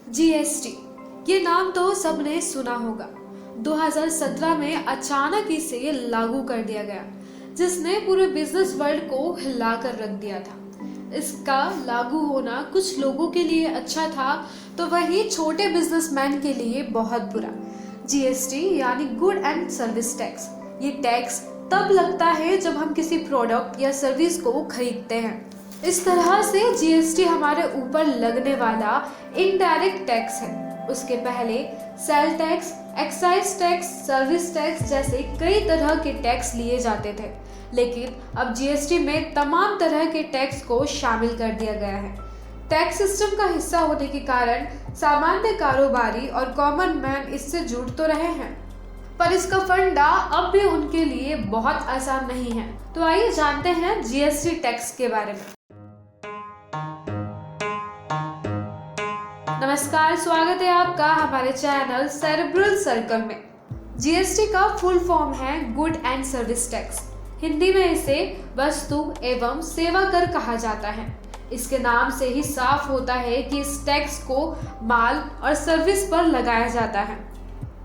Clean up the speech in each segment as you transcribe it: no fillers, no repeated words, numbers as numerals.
GST, ये नाम तो सबने सुना होगा। 2017 में अचानक इसे लागू कर दिया गया, जिसने पूरे बिजनेस वर्ल्ड को हिला कर रख दिया था। इसका लागू होना कुछ लोगों के लिए अच्छा था, तो वही छोटे बिजनेसमैन के लिए बहुत बुरा। जीएसटी यानी गुड एंड सर्विस टैक्स। ये टैक्स तब लगता है जब हम किसी प्रोडक्ट या सर्विस को खरीदते हैं। इस तरह से जीएसटी हमारे ऊपर लगने वाला इनडायरेक्ट टैक्स है। उसके पहले sale tax, excise tax, service tax जैसे कई तरह के टैक्स लिए जाते थे, लेकिन अब जीएसटी में तमाम तरह के टैक्स को शामिल कर दिया गया है। टैक्स सिस्टम का हिस्सा होने के कारण सामान्य कारोबारी और कॉमन मैन इससे जुड़ तो रहे हैं, पर इसका फंडा अब भी उनके लिए बहुत आसान नहीं है। तो आइए जानते हैं जीएसटी टैक्स के बारे में। नमस्कार, स्वागत है आपका हमारे चैनल सेरेब्रल सर्कल में। जीएसटी का फुल फॉर्म है good and service tax. Hindi में इसे वस्तु एवं सेवा कर कहा जाता है। इसके नाम से ही साफ होता है कि इस टैक्स को माल और सर्विस पर लगाया जाता है।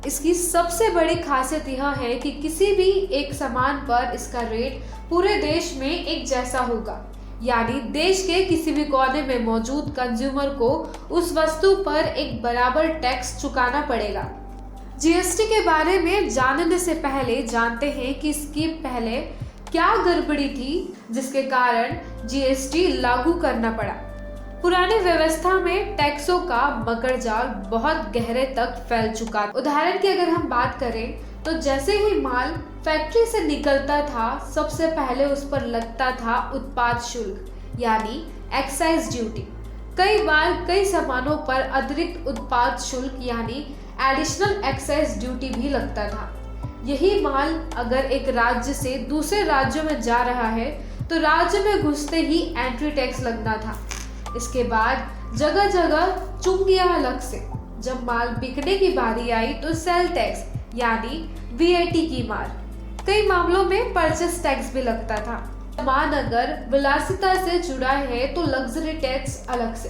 इसकी सबसे बड़ी खासियत यह है कि किसी भी एक सामान पर इसका रेट पूरे देश में एक जैसा होगा, यानी देश के किसी भी कोने में मौजूद कंज्यूमर को उस वस्तु पर एक बराबर टैक्स चुकाना पड़ेगा। जीएसटी के बारे में जानने से पहले जानते हैं कि इसकी पहले क्या गड़बड़ी थी जिसके कारण जीएसटी लागू करना पड़ा। पुरानी व्यवस्था में टैक्सों का मकड़जाल बहुत गहरे तक फैल चुका। उदाहरण की अगर हम बात करें तो जैसे ही माल फैक्ट्री से निकलता था, सबसे पहले उस पर लगता था उत्पाद शुल्क यानी एक्साइज ड्यूटी। कई बार कई सामानों पर अतिरिक्त उत्पाद शुल्क यानी एडिशनल एक्साइज ड्यूटी भी लगता था। यही माल अगर एक राज्य से दूसरे राज्यों में जा रहा है तो राज्य में घुसते ही एंट्री टैक्स लगना था। इसके बाद जगह जगह चुंगियां अलग से। जब माल बिकने की बारी आई तो सेल टैक्स यानी वीएटी की मार। कई मामलों में परचेस टैक्स भी लगता था। सामान अगर विलासिता से जुड़ा है तो लग्जरी टैक्स अलग से।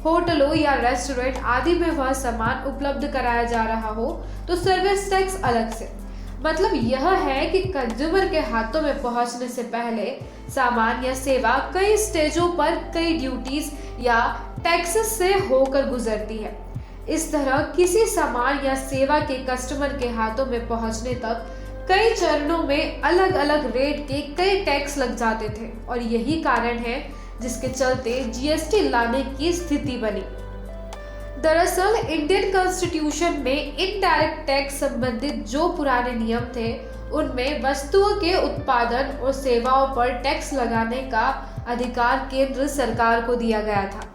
होटलों या रेस्टोरेंट आदि में वह सामान उपलब्ध कराया जा रहा हो तो सर्विस टैक्स अलग से। मतलब यह है कि कंज्यूमर के हाथों में पहुंचने से पहले सामान या सेवा कई स्टेजों पर कई ड्यूटीज या टैक्सेस से होकर गुजरती है। इस तरह किसी सामान या सेवा के कस्टमर के हाथों में पहुंचने तक कई चरणों में अलग अलग रेट के कई टैक्स लग जाते थे, और यही कारण है जिसके चलते जीएसटी लाने की स्थिति बनी। दरअसल इंडियन कॉन्स्टिट्यूशन में इनडायरेक्ट टैक्स संबंधित जो पुराने नियम थे, उनमें वस्तुओं के उत्पादन और सेवाओं पर टैक्स लगाने का अधिकार केंद्र सरकार को दिया गया था,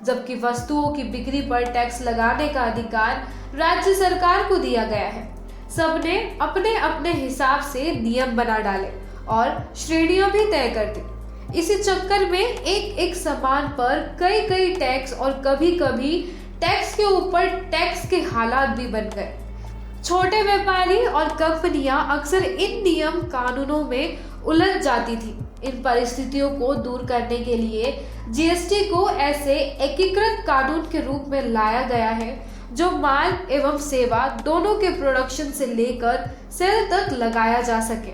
जबकि वस्तुओं की बिक्री पर टैक्स लगाने का अधिकार राज्य सरकार को दिया गया है। सबने अपने अपने हिसाब से नियम बना डाले और श्रेणियां भी तय कर दी। इसी चक्कर में एक एक सामान पर कई कई टैक्स और कभी कभी टैक्स के ऊपर टैक्स के हालात भी बन गए। छोटे व्यापारी और कंपनियां अक्सर इन नियम कानूनों में उलझ जाती थी। इन परिस्थितियों को दूर करने के लिए जीएसटी को ऐसे एकीकृत कानून के रूप में लाया गया है जो माल एवं सेवा दोनों के प्रोडक्शन से लेकर सेल तक लगाया जा सके।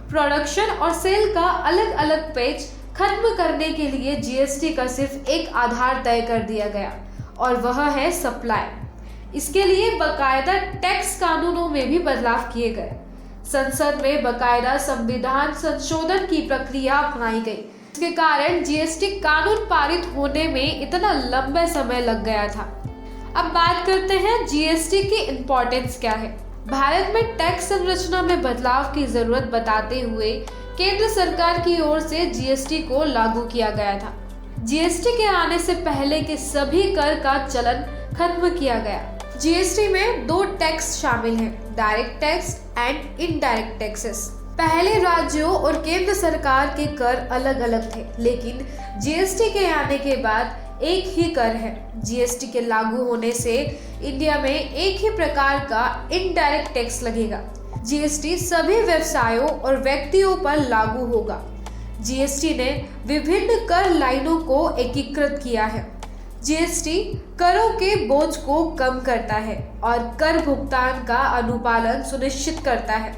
प्रोडक्शन और सेल का अलग अलग पेज खत्म करने के लिए जीएसटी का सिर्फ एक आधार तय कर दिया गया, और वह है सप्लाई। इसके लिए बकायदा टैक्स कानूनों में भी बदलाव किए गए। संसद में बकायदा संविधान संशोधन की प्रक्रिया अपनाई गई। इसके कारण जीएसटी कानून पारित होने में इतना लंबा समय लग गया था। अब बात करते हैं जीएसटी की इम्पोर्टेंस क्या है। भारत में टैक्स संरचना में बदलाव की जरूरत बताते हुए केंद्र सरकार की ओर से जीएसटी को लागू किया गया था। जीएसटी के आने से पहले के सभी कर का चलन खत्म किया गया। जीएसटी में दो टैक्स शामिल हैं, direct tax and indirect taxes. पहले राज्यों और केंद्र सरकार के कर अलग अलग थे, लेकिन जीएसटी के आने के बाद एक ही कर है। जीएसटी के लागू होने से इंडिया में एक ही प्रकार का इनडायरेक्ट टैक्स लगेगा। जीएसटी सभी व्यवसायों और व्यक्तियों पर लागू होगा। जीएसटी ने विभिन्न कर लाइनों को एकीकृत किया है। जीएसटी करों के बोझ को कम करता है और कर भुगतान का अनुपालन सुनिश्चित करता है।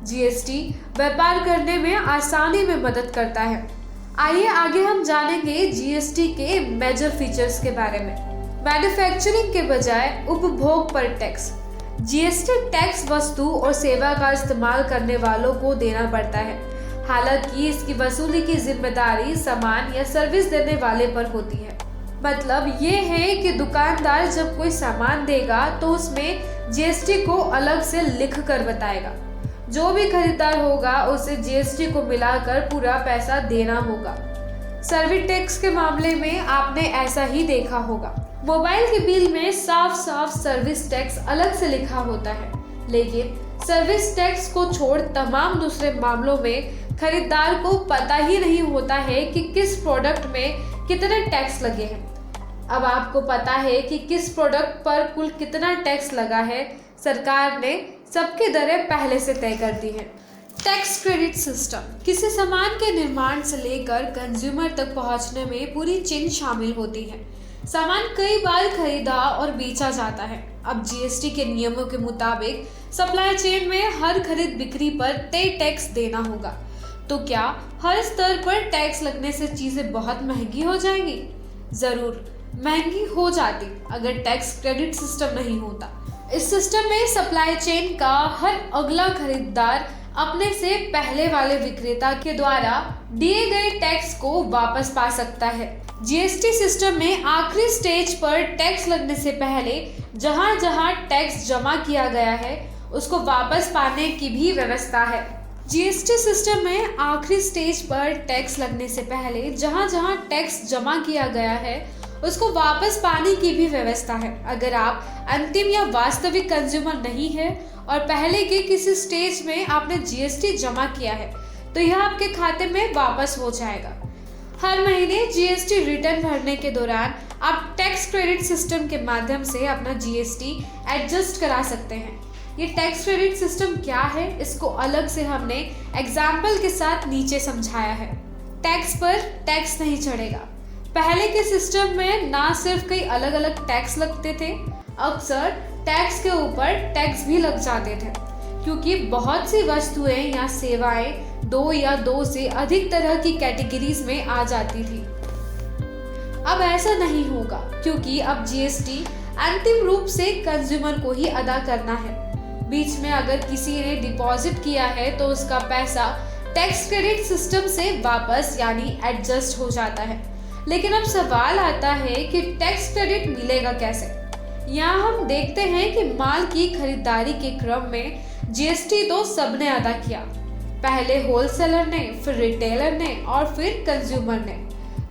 जीएसटी व्यापार करने में आसानी में मदद करता है। आइए आगे हम जानेंगे जीएसटी के मेजर फीचर्स के बारे में। मैन्युफैक्चरिंग के बजाय उपभोग पर टैक्स। जीएसटी टैक्स वस्तु और सेवा का इस्तेमाल करने वालों को देना पड़ता है। हालांकि इसकी वसूली की जिम्मेदारी सामान या सर्विस देने वाले पर होती है। मतलब ये है कि दुकानदार जब कोई सामान देगा तो उसमें जीएसटी को अलग से लिख कर बताएगा। जो भी खरीदार होगा उसे जीएसटी को मिलाकर पूरा पैसा देना होगा। सर्विस टैक्स के मामले में आपने ऐसा ही देखा होगा। मोबाइल के बिल में साफ साफ सर्विस टैक्स अलग से लिखा होता है, लेकिन सर्विस टैक्स को छोड़ तमाम दूसरे मामलों में खरीदार को पता ही नहीं होता है कि किस प्रोडक्ट में कितने टैक्स लगे हैं। अब आपको पता है कि किस प्रोडक्ट पर कुल कितना टैक्स लगा है। सरकार ने सबकी दरें पहले से तय कर दी है। टैक्स क्रेडिट सिस्टम किसी सामान के निर्माण से लेकर कंज्यूमर तक पहुंचने में पूरी चेन शामिल होती है। सामान कई बार खरीदा और बेचा जाता है। अब जीएसटी के नियमों के मुताबिक सप्लाई चेन में हर खरीद बिक्री पर तय टैक्स देना होगा। तो क्या हर स्तर पर टैक्स लगने से चीजें बहुत महंगी हो जाएंगी? जरूर महंगी हो जाती अगर टैक्स क्रेडिट सिस्टम नहीं होता। इस सिस्टम में सप्लाई चेन का हर अगला खरीदार अपने से पहले वाले विक्रेता के द्वारा दिए गए टैक्स को वापस पा सकता है। जीएसटी सिस्टम में आखिरी स्टेज पर टैक्स लगने से पहले जहां जहां टैक्स जमा किया गया है उसको वापस पाने की भी व्यवस्था है। जीएसटी सिस्टम में आखिरी स्टेज पर टैक्स लगने से पहले जहां जहां टैक्स जमा किया गया है उसको वापस पाने की भी व्यवस्था है। अगर आप अंतिम या वास्तविक कंज्यूमर नहीं है और पहले के किसी स्टेज में आपने जीएसटी जमा किया है तो यह आपके खाते में वापस हो जाएगा। हर महीने जीएसटी रिटर्न भरने के दौरान आप टैक्स क्रेडिट सिस्टम के माध्यम से अपना जीएसटी एडजस्ट करा सकते हैं। ये टैक्स क्रेडिट सिस्टम क्या है, इसको अलग से हमने एग्जाम्पल के साथ नीचे समझाया है। टैक्स पर टैक्स नहीं चढ़ेगा। पहले के सिस्टम में ना सिर्फ कई अलग अलग टैक्स लगते थे, अक्सर टैक्स के ऊपर टैक्स भी लग जाते थे, क्योंकि बहुत सी वस्तुएं या सेवाएं दो या दो से अधिक तरह की कैटेगरीज में आ जाती थी। अब ऐसा नहीं होगा, क्योंकि अब जीएसटी अंतिम रूप से कंज्यूमर को ही अदा करना है। बीच में अगर किसी ने डिपॉजिट किया है तो उसका पैसा टैक्स क्रेडिट सिस्टम से वापस यानी एडजस्ट हो जाता है। लेकिन अब सवाल आता है कि टैक्स क्रेडिट मिलेगा कैसे? यहाँ हम देखते हैं कि माल की खरीदारी के क्रम में जीएसटी तो सबने अदा किया। पहले होलसेलर ने, फिर रिटेलर ने और फिर कंज्यूमर ने।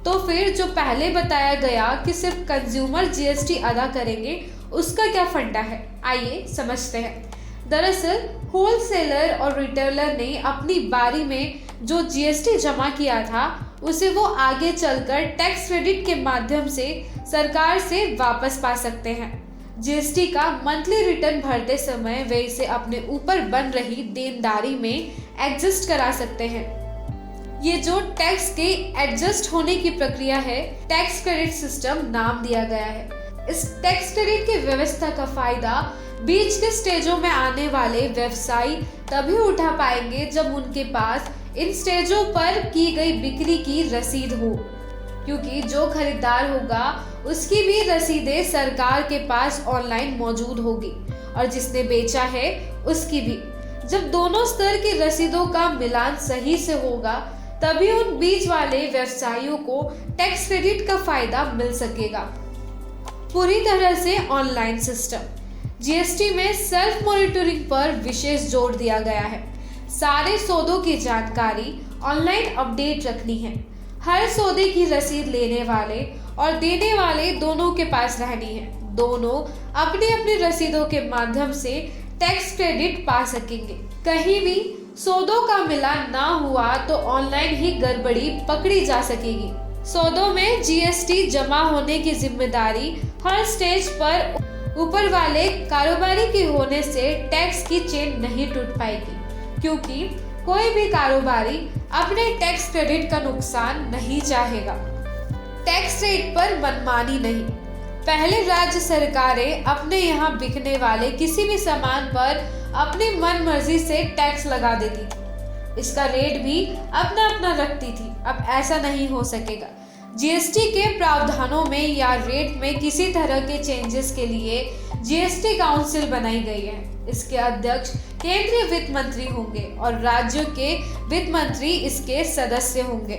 तो फिर जो पहले बताया गया कि सिर्फ कंज्यूमर जीएसटी अदा करेंगे, उसका क्या फंडा है? आइए समझते हैं। दरअसल होलसेलर और रिटेलर ने अपनी बारी में जो जीएसटी जमा किया था उसे वो आगे चलकर टैक्स क्रेडिट के माध्यम से सरकार से वापस पा सकते हैं। जीएसटी का मंथली रिटर्न भरते समय वे इसे अपने ऊपर बन रही देनदारी में एडजस्ट करा सकते हैं। ये जो टैक्स के एडजस्ट होने की प्रक्रिया है, टैक्स क्रेडिट सिस्टम नाम दिया गया है। इस टैक्स क्रेडिट की व्यवस्था का फायदा बीच के स्टेजों में आने वाले व्यवसायी तभी उठा पाएंगे जब उनके पास इन स्टेजों पर की गई बिक्री की रसीद हो, क्योंकि जो खरीदार होगा उसकी भी रसीदें सरकार के पास ऑनलाइन मौजूद होगी और जिसने बेचा है उसकी भी। जब दोनों स्तर की रसीदों का मिलान सही से होगा तभी उन बीच वाले व्यवसायियों को टैक्स क्रेडिट का फायदा मिल सकेगा। पूरी तरह से ऑनलाइन सिस्टम। जीएसटी में सेल्फ मॉनिटरिंग पर विशेष जोर दिया गया है। सारे सौदों की जानकारी ऑनलाइन अपडेट रखनी है। हर सौदे की रसीद लेने वाले और देने वाले दोनों के पास रहनी है। दोनों अपनी अपनी रसीदों के माध्यम से टैक्स क्रेडिट पा सकेंगे। कहीं भी सौदों का मिलान ना हुआ तो ऑनलाइन ही गड़बड़ी पकड़ी जा सकेगी। सौदों में जीएसटी जमा होने की जिम्मेदारी हर स्टेज पर ऊपर वाले कारोबारी के होने से टैक्स की चेन नहीं टूट पाएगी, क्योंकि कोई भी कारोबारी अपने टैक्स क्रेडिट का नुकसान नहीं चाहेगा। टैक्स रेट पर मनमानी नहीं। पहले राज्य सरकारें अपने यहाँ बिकने वाले किसी भी सामान पर अपनी मन मर्जी से टैक्स लगा देती थी। इसका रेट भी अपना अपना रखती थी। अब ऐसा नहीं हो सकेगा। जीएसटी के प्रावधानों में या रेट में किसी तरह के चेंजेस के लिए जीएसटी काउंसिल बनाई गई है। इसके अध्यक्ष केंद्रीय वित्त मंत्री होंगे और राज्यों के वित्त मंत्री इसके सदस्य होंगे।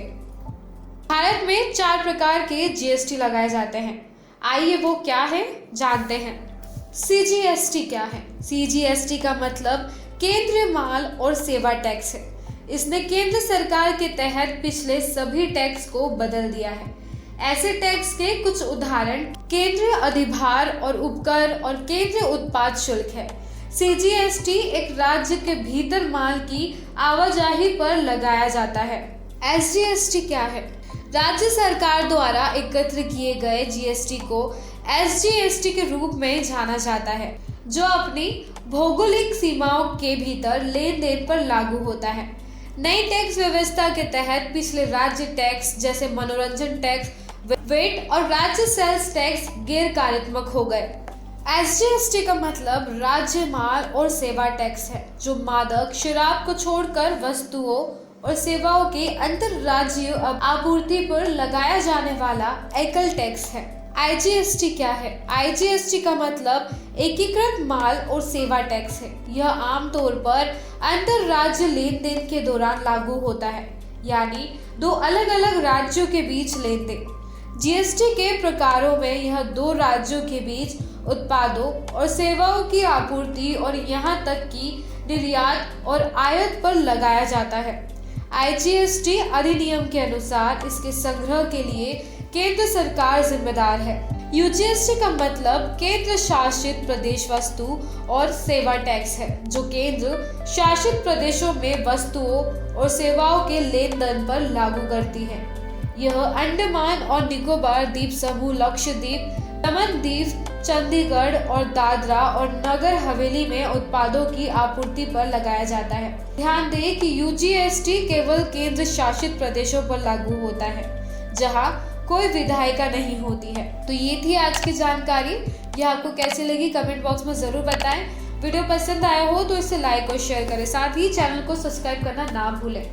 भारत में 4 प्रकार के जीएसटी लगाए जाते हैं। आइए वो क्या है जानते हैं। सीजीएसटी क्या है? सीजीएसटी का मतलब केंद्रीय माल और सेवा टैक्स है। इसने केंद्र सरकार के तहत पिछले सभी टैक्स को बदल दिया है। ऐसे टैक्स के कुछ उदाहरण केंद्रीय अधिभार और उपकर और केंद्रीय उत्पाद शुल्क है। सीजीएसटी एक राज्य के भीतर माल की आवाजाही पर लगाया जाता है। एसजीएसटी क्या है? राज्य सरकार द्वारा एकत्र किए गए जीएसटी को एसजीएसटी के रूप में जाना जाता है, जो अपनी भौगोलिक सीमाओं के भीतर लेन देन पर लागू होता है। नई टैक्स व्यवस्था के तहत पिछले राज्य टैक्स जैसे मनोरंजन टैक्स, वेट और राज्य सेल्स टैक्स गैर कार्यात्मक हो गए। एसजीएसटी का मतलब राज्य माल और सेवा टैक्स है, जो मादक शराब को छोड़कर वस्तुओं और सेवाओं के अंतरराज्यीय आपूर्ति पर लगाया जाने वाला एकल टैक्स है। आईजीएसटी क्या है? आईजीएसटी का मतलब एकीकृत माल और सेवा टैक्स है। यह आमतौर पर अंतरराज्य लेन देन के दौरान लागू होता है, यानी 2 अलग अलग राज्यों के बीच लेन देन। जीएसटी के प्रकारों में यह 2 राज्यों के बीच उत्पादों और सेवाओं की आपूर्ति और यहाँ तक कि निर्यात और आयात पर लगाया जाता है। आईजीएसटी अधिनियम के अनुसार इसके संग्रह के लिए केंद्र सरकार जिम्मेदार है। यूजीएसटी का मतलब केंद्र शासित प्रदेश वस्तु और सेवा टैक्स है, जो केंद्र शासित प्रदेशों में वस्तुओं और सेवाओं के लेन देन पर लागू करती है। यह अंडमान और निकोबार द्वीप समूह, लक्षद्वीप, दमन दीव, चंडीगढ़ और दादरा और नगर हवेली में उत्पादों की आपूर्ति पर लगाया जाता है। ध्यान दें कि यूजीएसटी केवल केंद्र शासित प्रदेशों पर लागू होता है, जहां कोई विधायिका नहीं होती है। तो ये थी आज की जानकारी। यह आपको कैसी लगी कमेंट बॉक्स में जरूर बताएं। वीडियो पसंद आया हो तो इसे लाइक और शेयर करें। साथ ही चैनल को सब्सक्राइब करना ना भूलें।